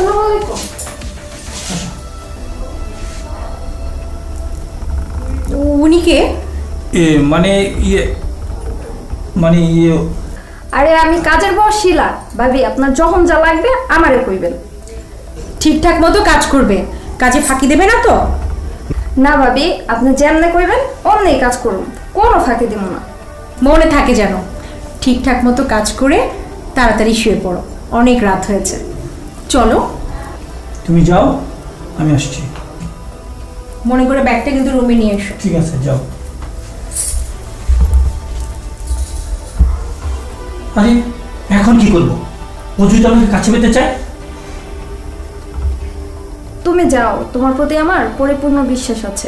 আসসালামু আলাইকুম। উনি কে? মানে মানে আরে আমি কাজের বস শিলা। ভাবি আপনার যখন যা লাগবে আমারে কইবেন। ঠিকঠাক মতো কাজ করবে, কাজে ফাঁকি দেবে না তো? না ভাবি, আপনি যেমনে কইবেন অমনি কাজ করুন, কোনো ফাঁকি দিব না। মনে থাকে যেন। ঠিকঠাক মতো কাজ করে তাড়াতাড়ি শুয়ে পড়ো, অনেক রাত হয়েছে। চলো। তুমি যাও, আমি আসছি। মনে করে ব্যাগটা কিন্তু রুমে নিয়ে এসো। ঠিক আছে, যাও। আরে এখন কি করবো? ও যদি আমাকে কাছে পেতে চায়? তুমি যাও, তোমার প্রতি আমার পরিপূর্ণ বিশ্বাস আছে।